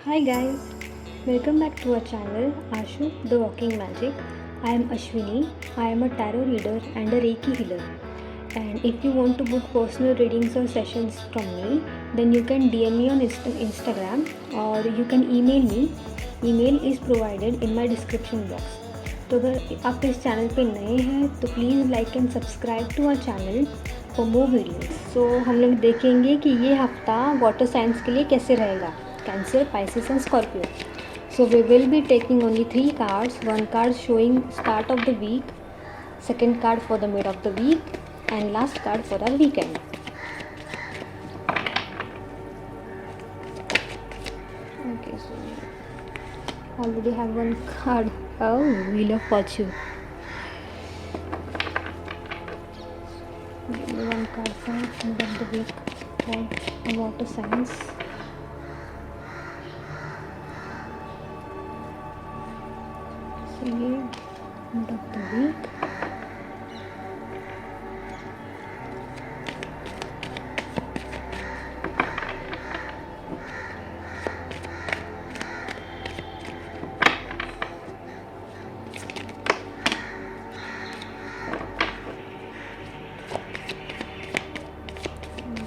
Hi guys, welcome back to our channel Ashu the Walking Magic. I am Ashwini. I am a tarot reader and a Reiki healer. And if you want to book personal readings or sessions from me, then you can DM me on Instagram or you can email me. Email is provided in my description box. तो अगर आप इस channel पे नए हैं तो please like and subscribe to our channel for more videos. So हम लोग देखेंगे कि ये हफ्ता वाटर साइंस के लिए कैसे रहेगा, cancer, Pisces and Scorpio. So we will be taking only 3 cards, one card showing start of the week, second card for the mid of the week and last card for our weekend. Okay, so already have one card. Oh, Wheel of Fortune. Give me one card for mid of the week for water signs. So ये mid of the week.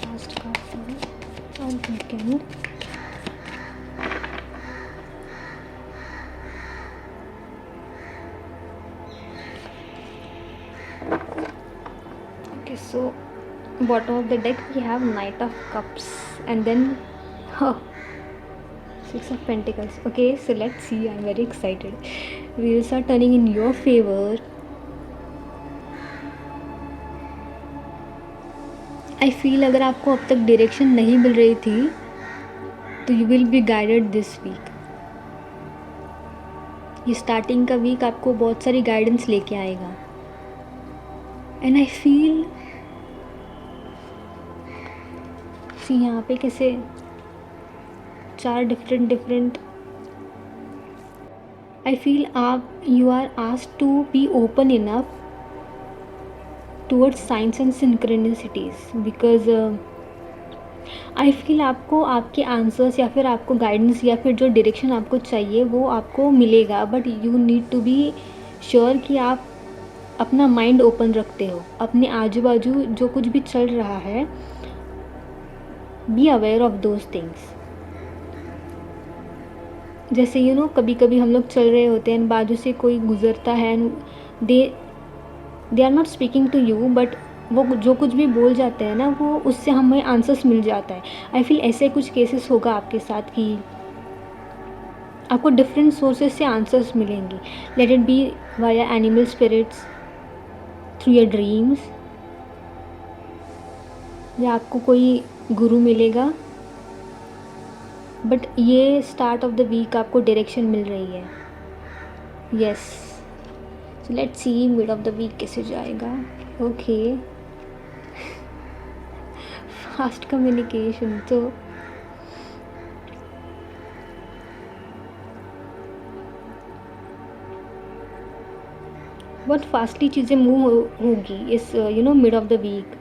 Last card for our weekend. Okay, so bottom of the deck we have Knight of Cups and then Six of Pentacles. Okay, so let's see. I'm very excited. Wheels are turning in your favor. I feel अगर आपको अब तक direction नहीं मिल रही थी तो you will be guided this week. ये starting का वीक आपको बहुत सारी गाइडेंस लेके आएगा एंड आई फील सी यहाँ पे कैसे 4 डिफरेंट आई फील आप you are asked to be open enough towards science and synchronicities because I feel आपको आपके आंसर्स या फिर आपको गाइडेंस या फिर जो डायरेक्शन आपको चाहिए वो आपको मिलेगा, but you need to be sure कि आप अपना माइंड ओपन रखते हो। अपने आजू बाजू जो कुछ भी चल रहा है, be aware of those things. जैसे कभी कभी हम लोग चल रहे होते हैं, बाजू से कोई गुजरता है and they are not speaking to you, but वो जो कुछ भी बोल जाते हैं ना, वो उससे हमें आंसर्स मिल जाता है। आई फील ऐसे कुछ केसेस होगा आपके साथ कि आपको डिफरेंट सोर्सेस से आंसर्स मिलेंगे। Let it be via animal spirits, through your dreams, या आपको कोई गुरु मिलेगा। बट ये स्टार्ट ऑफ द वीक आपको डायरेक्शन मिल रही है। Yes, so let's see mid of the week कैसे जाएगा। Okay, fast communication. तो बहुत फास्टली चीज़ें मूव होगी इस मिड ऑफ द वीक।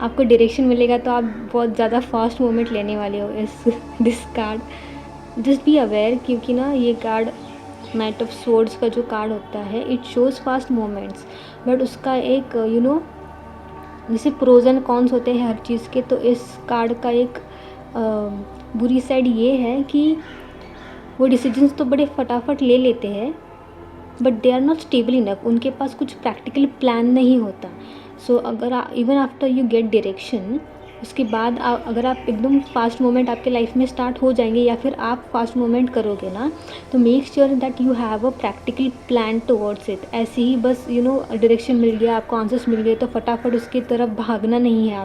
आपको डायरेक्शन मिलेगा तो आप बहुत ज़्यादा फास्ट मूवमेंट लेने वाले हो इस this card. Just be aware, क्योंकि ना ये कार्ड नाइट ऑफ स्वॉर्ड्स का जो कार्ड होता है, it shows fast movements, but उसका एक जैसे प्रोज एंड कॉन्स होते हैं हर चीज़ के, तो इस कार्ड का एक बुरी साइड ये है कि वो डिसीजंस तो बड़े फटाफट ले लेते हैं, but they are not stable enough. उनके पास कुछ प्रैक्टिकल प्लान नहीं होता। सो अगर even after you get direction, उसके बाद अगर आप एकदम फास्ट मूवमेंट आपके लाइफ में स्टार्ट हो जाएंगे या फिर आप फास्ट मूवमेंट करोगे ना, तो make sure that you have a practical plan towards it. ऐसे ही बस डायरेक्शन मिल गया, आपको आंसर्स मिल गए तो फटाफट उसकी तरफ भागना नहीं है।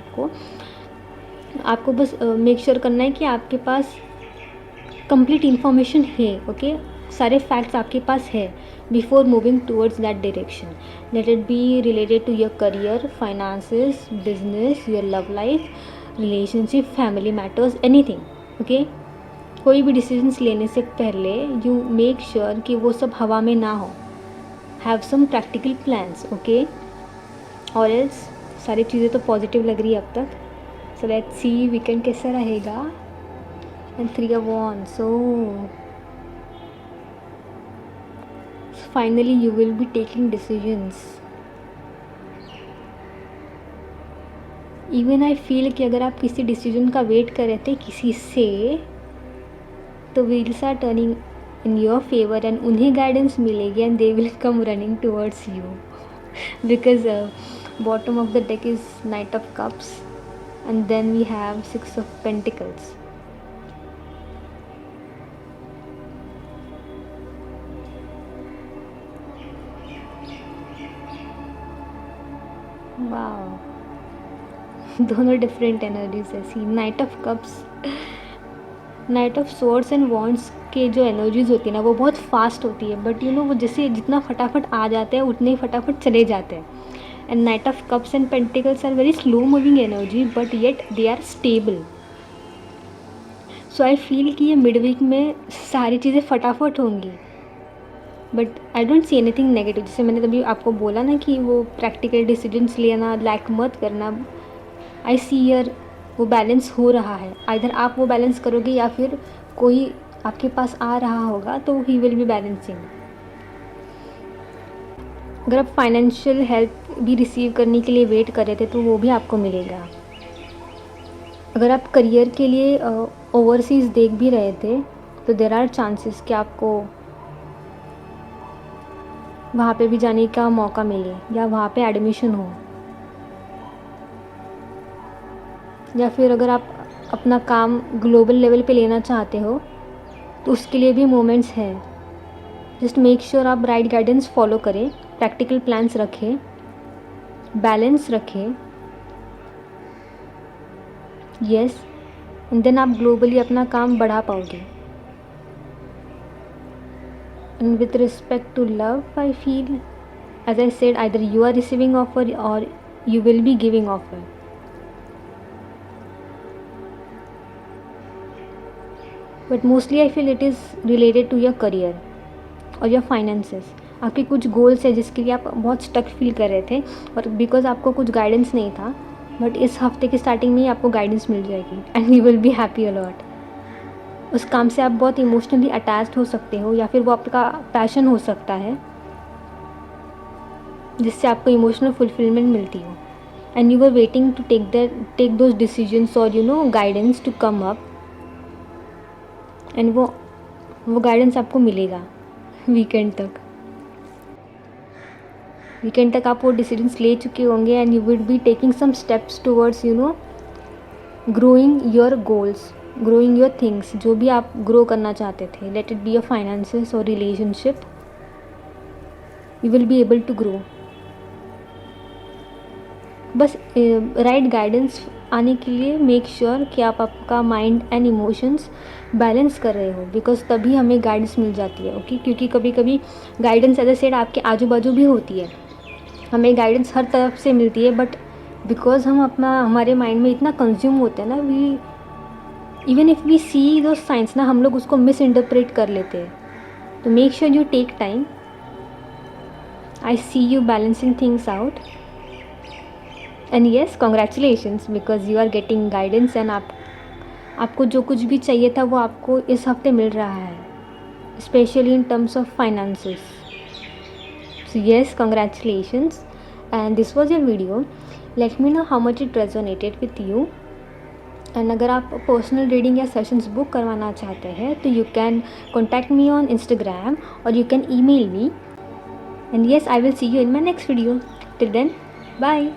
आपको बस मेक श्योर करना है कि आपके पास कंप्लीट इन्फॉर्मेशन है। ओके, सारे फैक्ट्स आपके पास है before moving towards that direction. Let it be related to your career, finances, business, your love life, relationship, family matters, anything. Okay, कोई भी डिसीजंस लेने से पहले यू मेक श्योर कि वो सब हवा में ना हो। Have some practical plans. Okay, और एल्स सारी चीज़ें तो पॉजिटिव लग रही है अब तक। सो लेट्स सी वीकेंड कैसा रहेगा। and 3 of wands. So finally you will be taking decisions. Even I feel कि अगर आप किसी डिसीजन का वेट कर रहे थे किसी से, तो wheels are turning in your favour and उन्हें गाइडेंस मिलेगी and they will come running towards you, because bottom of the deck is knight of cups and then we have 6 of Pentacles. Wow, दोनों different energies है. See knight of cups, knight of swords and wands के जो energies होती है ना वो बहुत fast होती है, बट यू नो वो जैसे जितना फटाफट आ जाते हैं उतने ही फटाफट चले जाते हैं. And knight of cups and pentacles are very slow moving energy but yet they are stable. So I feel कि ये मिड वीक में सारी चीज़ें फटाफट होंगी, but I don't see anything negative. जैसे मैंने तभी आपको बोला ना कि वो प्रैक्टिकल डिसीजंस लेना, लैक मत करना. आई सी यर वो बैलेंस हो रहा है. आइधर आप वो बैलेंस करोगे या फिर कोई आपके पास आ रहा होगा तो ही विल बी बैलेंसिंग. अगर आप फाइनेंशियल हेल्प भी रिसीव करने के लिए वेट कर रहे थे तो वो भी आपको मिलेगा. अगर आप करियर के लिए ओवरसीज़ देख भी रहे थे तो देर आर चांसेस कि आपको वहाँ पे भी जाने का मौका मिले या वहाँ पे एडमिशन हो. या फिर अगर आप अपना काम ग्लोबल लेवल पे लेना चाहते हो तो उसके लिए भी मोमेंट्स हैं. जस्ट मेक श्योर आप राइट गाइडेंस फॉलो करें, प्रैक्टिकल प्लान्स रखें, बैलेंस रखें. यस, एंड देन आप ग्लोबली अपना काम बढ़ा पाओगे. And with respect to love I feel, as I said, either you are receiving offer or you will be giving offer. But mostly I feel it is related to your career or your finances. आपके कुछ goals है जिसके लिए आप बहुत stuck feel कर रहे थे और बिकॉज आपको कुछ गाइडेंस नहीं था, बट इस हफ्ते की स्टार्टिंग में ही आपको गाइडेंस मिल जाएगी and you will be happy a lot. उस काम से आप बहुत इमोशनली अटैच्ड हो सकते हो या फिर वो आपका पैशन हो सकता है जिससे आपको इमोशनल फुलफिलमेंट मिलती हो. And you are waiting to take those decisions or you know guidance to come up, and वो गाइडेंस आपको मिलेगा वीकेंड तक आप वो डिसीजंस ले चुके होंगे and you will be taking some steps towards you know growing your goals, growing your things. जो भी आप ग्रो करना चाहते थे, let it be your finances or relationship, you will be able to grow. बस राइट गाइडेंस आने के लिए मेक श्योर कि आप आपका माइंड एंड इमोशंस बैलेंस कर रहे हो, बिकॉज तभी हमें गाइडेंस मिल जाती है. ओके, क्योंकि कभी कभी गाइडेंस एज ए सेड आपके आजू बाजू भी होती है, हमें गाइडेंस हर तरफ से मिलती है, बट बिकॉज हम हमारे माइंड में इतना कंज्यूम होते हैं ना, वी इवन इफ़ वी सी दो साइंस ना, हम लोग उसको मिस इंटरप्रेट कर लेते हैं. तो make sure you take time. I see you balancing things out. And yes, congratulations because you are getting guidance and आपको जो कुछ भी चाहिए था वो आपको इस हफ्ते मिल रहा है, specially in terms of finances. So yes, congratulations. And this was your video. Let me know how much it resonated with you. And अगर आप पर्सनल रीडिंग या सेशंस बुक करवाना चाहते हैं तो you can contact me on Instagram or you can email me. And yes, I will see you in my next video. Till then, bye.